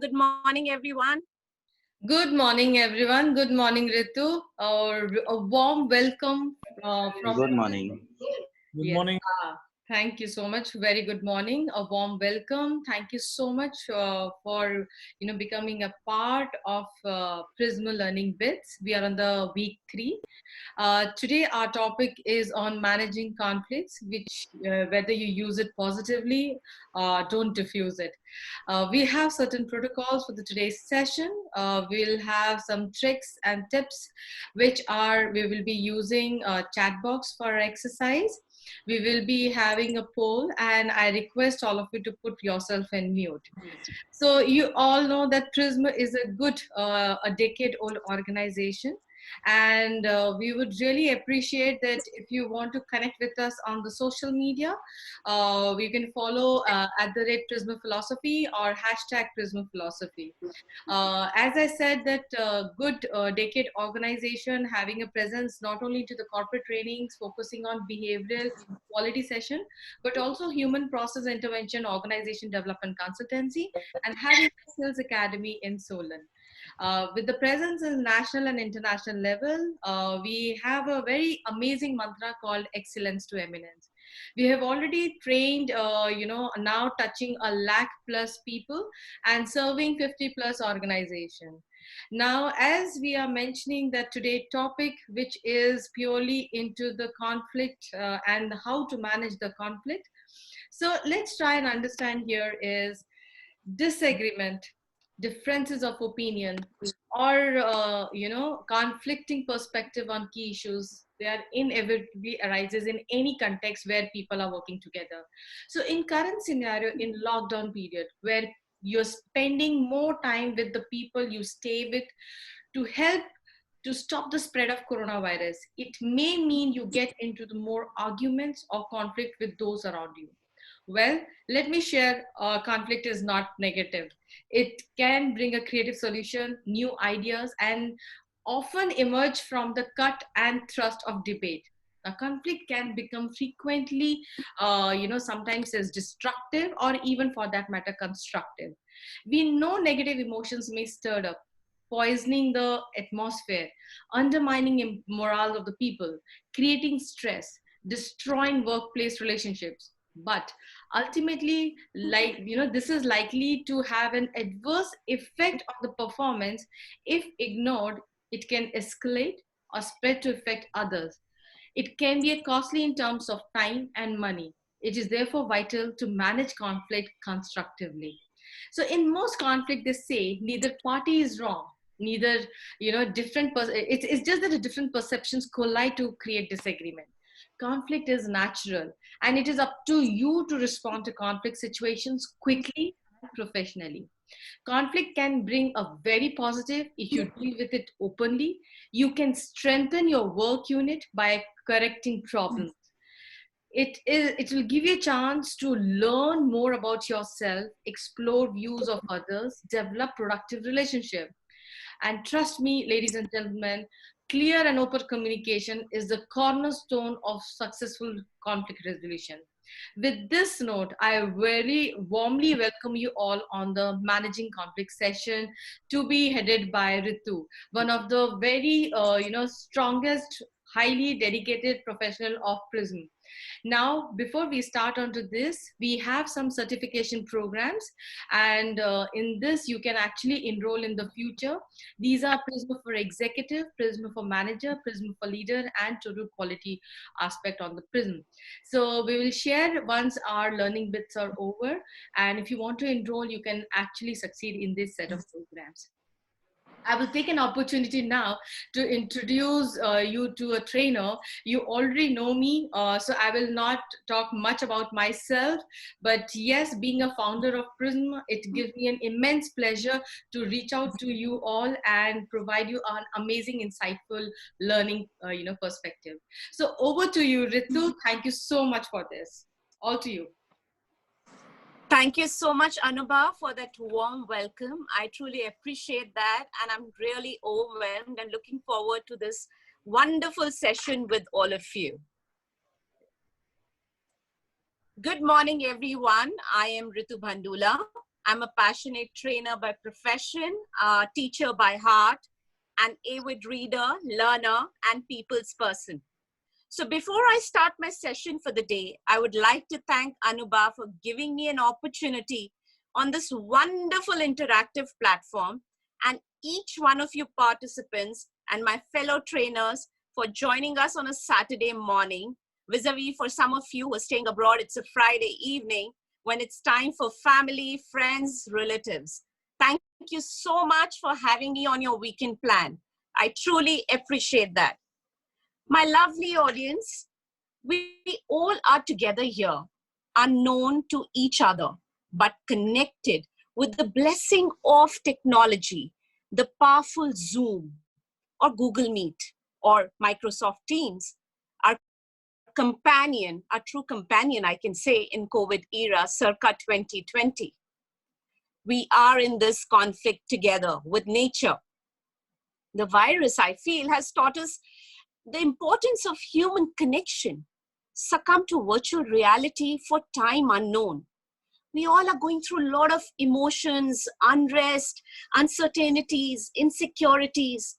Good morning, everyone. Good morning, everyone. Good morning, Ritu. A warm welcome from Good morning. Good yes. morning. Thank you so much. Very good morning. A warm welcome. Thank you so much for becoming a part of Prism Learning Bits. We are on the week 3. Today, our topic is on managing conflicts, which whether you use it positively, don't diffuse it. We have certain protocols for the today's session. We'll have some tricks and tips, which are we will be using a chat box for our exercise. We will be having a poll, and I request all of you to put yourself in mute. So you all know that Prism is a good, a decade-old organization, and we would really appreciate that if you want to connect with us on the social media, you can follow @Prism Philosophy or #Prism Philosophy. As I said, that good decade organization having a presence not only to the corporate trainings, focusing on behavioral quality session, but also human process intervention, organization development consultancy, and having a skills academy in Solon. With the presence in national and international level, we have a very amazing mantra called excellence to eminence. We have already trained, now touching 100,000+ people and serving 50+ organization. Now, as we are mentioning that today topic, which is purely into the conflict and how to manage the conflict. So let's try and understand here is disagreement, differences of opinion, or conflicting perspective on key issues. They are inevitably arises in any context where people are working together. So in current scenario, in lockdown period, where you're spending more time with the people you stay with to help to stop the spread of coronavirus, it may mean you get into the more arguments or conflict with those around you. Well, let me share, conflict is not negative. It can bring a creative solution, new ideas, and often emerge from the cut and thrust of debate. A conflict can become frequently, sometimes as destructive or even for that matter, constructive. We know negative emotions may stir up, poisoning the atmosphere, undermining morale of the people, creating stress, destroying workplace relationships. But ultimately, this is likely to have an adverse effect on the performance. If ignored, it can escalate or spread to affect others. It can be costly in terms of time and money. It is therefore vital to manage conflict constructively. So in most conflict, they say neither party is wrong, neither, it's just that the different perceptions collide to create disagreement. Conflict is natural, and it is up to you to respond to conflict situations quickly and professionally. Conflict can bring a very positive if you deal with it openly. You can strengthen your work unit by correcting problems. It will give you a chance to learn more about yourself, explore views of others, develop productive relationship. And trust me, ladies and gentlemen, clear and open communication is the cornerstone of successful conflict resolution. With this note, I very warmly welcome you all on the Managing Conflict session, to be headed by Ritu, one of the very, strongest, highly dedicated professional of Prism. Now, before we start onto this, we have some certification programs, and in this, you can actually enroll in the future. These are Prism for Executive, Prism for Manager, Prism for Leader, and Total Quality aspect on the Prism. So we will share once our learning bits are over, and if you want to enroll, you can actually succeed in this set of programs. I will take an opportunity now to introduce you to a trainer. You already know me, so I will not talk much about myself. But yes, being a founder of Prism, it gives me an immense pleasure to reach out to you all and provide you an amazing, insightful learning, perspective. So over to you, Ritu. Thank you so much for this. All to you. Thank you so much, Anubha, for that warm welcome. I truly appreciate that, and I'm really overwhelmed and looking forward to this wonderful session with all of you. Good morning, everyone. I am Ritu Bandula. I'm a passionate trainer by profession, teacher by heart, an avid reader, learner, and people's person. So before I start my session for the day, I would like to thank Anubha for giving me an opportunity on this wonderful interactive platform, and each one of you participants and my fellow trainers for joining us on a Saturday morning. Vis-a-vis for some of you who are staying abroad, it's a Friday evening when it's time for family, friends, relatives. Thank you so much for having me on your weekend plan. I truly appreciate that. My lovely audience, we all are together here, unknown to each other, but connected with the blessing of technology, the powerful Zoom or Google Meet or Microsoft Teams, our companion, our true companion, I can say, in COVID era, circa 2020. We are in this conflict together with nature. The virus, I feel, has taught us the importance of human connection, succumb to virtual reality for time unknown. We all are going through a lot of emotions, unrest, uncertainties, insecurities,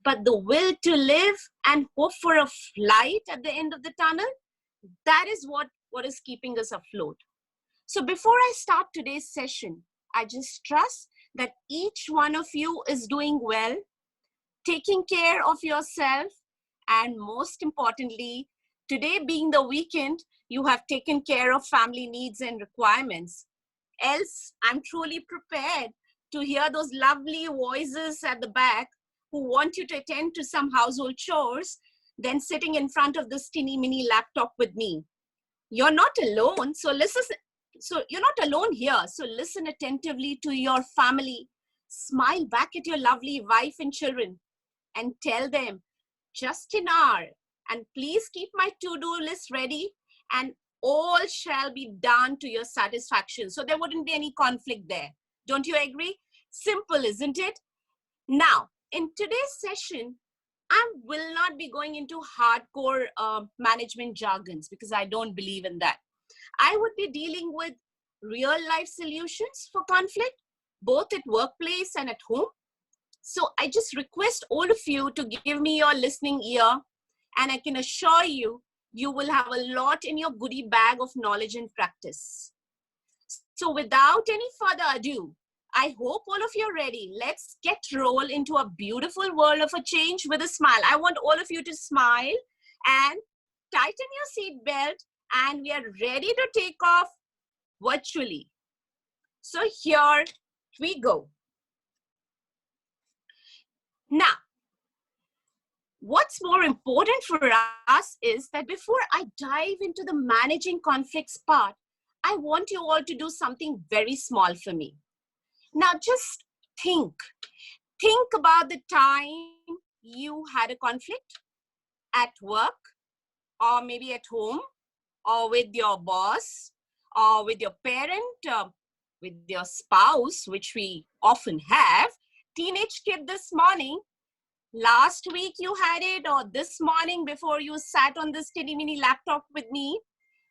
but the will to live and hope for a light at the end of the tunnel, that is what is keeping us afloat. So before I start today's session, I just trust that each one of you is doing well, taking care of yourself, and most importantly, today being the weekend, you have taken care of family needs and requirements. Else, I'm truly prepared to hear those lovely voices at the back who want you to attend to some household chores, then sitting in front of this teeny mini laptop with me. You're not alone, so listen. So you're not alone here. So listen attentively to your family. Smile back at your lovely wife and children and tell them, just an hour, and please keep my to-do list ready, and all shall be done to your satisfaction. So there wouldn't be any conflict there. Don't you agree? Simple, isn't it? Now, in today's session, I will not be going into hardcore management jargons because I don't believe in that. I would be dealing with real life solutions for conflict, both at workplace and at home. So I just request all of you to give me your listening ear, and I can assure you, you will have a lot in your goodie bag of knowledge and practice. So without any further ado, I hope all of you are ready. Let's get roll into a beautiful world of a change with a smile. I want all of you to smile and tighten your seat belt, and we are ready to take off virtually. So here we go. Now, what's more important for us is that before I dive into the managing conflicts part, I want you all to do something very small for me. Now, just think. Think about the time you had a conflict at work, or maybe at home, or with your boss, or with your parent, with your spouse, which we often have. Teenage kid this morning, last week you had it, or this morning before you sat on this teeny mini laptop with me,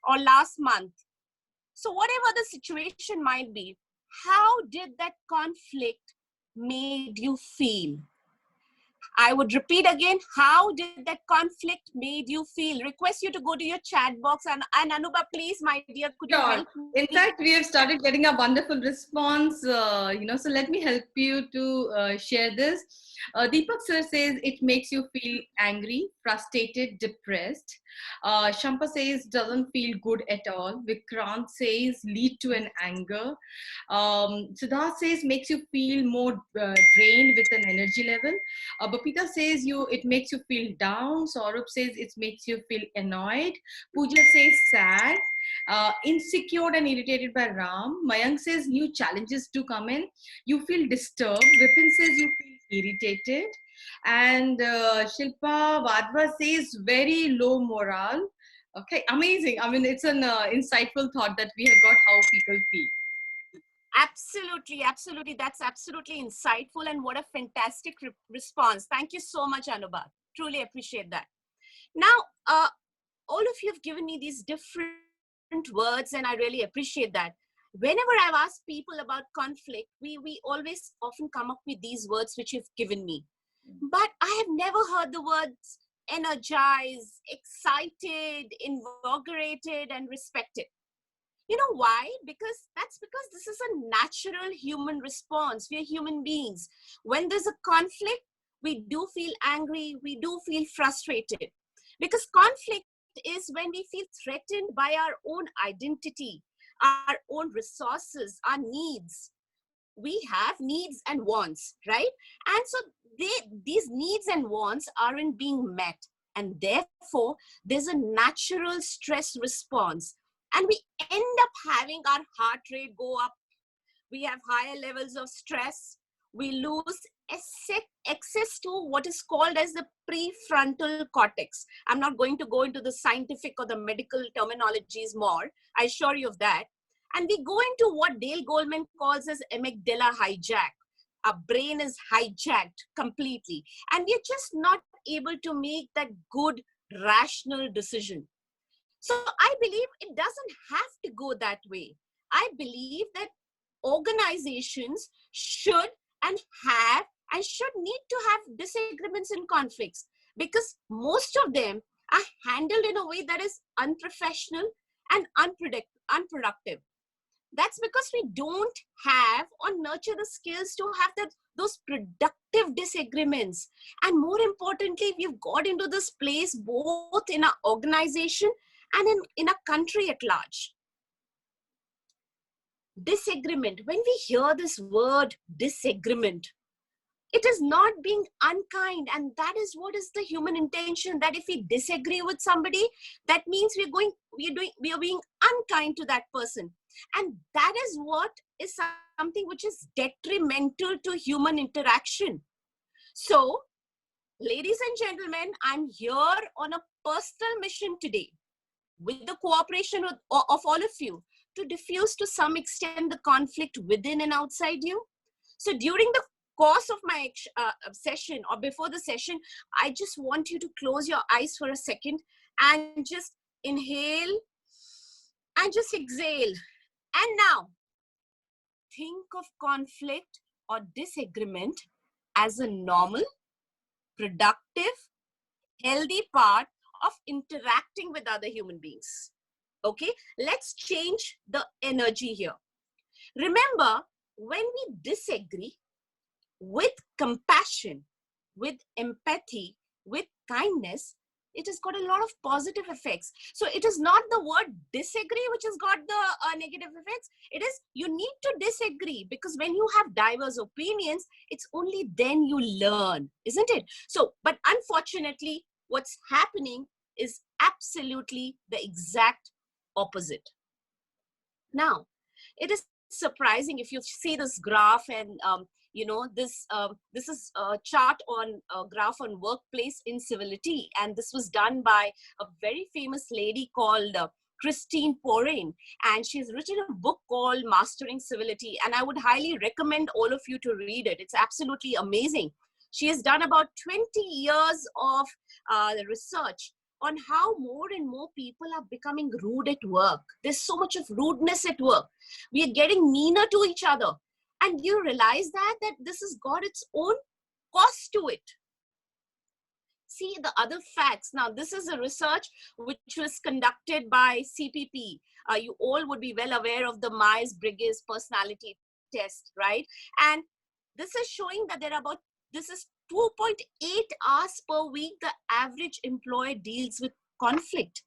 or last month. So whatever the situation might be, how did that conflict made you feel? I would repeat again, how did that conflict made you feel? Request you to go to your chat box, and Anuba, please, my dear, could you Sure. help me? In fact, we have started getting a wonderful response. So let me help you to share this. Deepak sir says it makes you feel angry, frustrated, depressed. Shampa says doesn't feel good at all. Vikrant says lead to an anger. Siddharth says makes you feel more drained with an energy level. Bapita says it makes you feel down. Saurabh says it makes you feel annoyed. Pooja says sad. Insecure and irritated by Ram. Mayank says new challenges to come in. You feel disturbed. Vipin says you feel irritated. And Shilpa Vadva says very low morale. Okay, amazing. I mean, it's an insightful thought that we have got how people feel. Absolutely, absolutely. That's absolutely insightful, and what a fantastic response. Thank you so much, Anubha. Truly appreciate that. Now, all of you have given me these different words, and I really appreciate that. Whenever I've asked people about conflict, we always often come up with these words which you've given me. But I have never heard the words energized, excited, invigorated, and respected. You know why? Because this is a natural human response. We are human beings. When there's a conflict, we do feel angry, we do feel frustrated. Because conflict is when we feel threatened by our own identity, our own resources, our needs. We have needs and wants, right? And so these needs and wants aren't being met. And therefore, there's a natural stress response. And we end up having our heart rate go up. We have higher levels of stress. We lose access to what is called as the prefrontal cortex. I'm not going to go into the scientific or the medical terminologies more. I assure you of that. And we go into what Dale Goleman calls as amygdala hijack. Our brain is hijacked completely. And we're just not able to make that good, rational decision. So I believe it doesn't have to go that way. I believe that organizations should and have and should need to have disagreements and conflicts, because most of them are handled in a way that is unprofessional and unproductive. That's because we don't have or nurture the skills to have those productive disagreements. And more importantly, we've got into this place both in our organization and in a country at large. Disagreement. When we hear this word disagreement, it is not being unkind, and that is what is the human intention, that if we disagree with somebody, that means we are being unkind to that person. And that is what is something which is detrimental to human interaction. So, ladies and gentlemen, I'm here on a personal mission today, with the cooperation of all of you, to diffuse to some extent the conflict within and outside you. So during the course of my session, or before the session, I just want you to close your eyes for a second and just inhale and just exhale. And now, think of conflict or disagreement as a normal, productive, healthy part of interacting with other human beings. Okay, let's change the energy here. Remember, when we disagree, with compassion, with empathy, with kindness, it has got a lot of positive effects. So it is not the word disagree which has got the negative effects. It is, you need to disagree, because when you have diverse opinions, it's only then you learn, isn't it? So, but unfortunately, what's happening is absolutely the exact opposite. Now, it is surprising if you see this graph, and this is a chart on a graph on workplace incivility, and this was done by a very famous lady called Christine Porin, and she's written a book called Mastering Civility, and I would highly recommend all of you to read it. It's absolutely amazing. She has done about 20 years of research on how more and more people are becoming rude at work. There's so much of rudeness at work. We are getting meaner to each other. And you realize that this has got its own cost to it. See the other facts. Now, this is a research which was conducted by CPP. You all would be well aware of the Myers-Briggs personality test, right? And this is showing that this is 2.8 hours per week the average employee deals with conflict.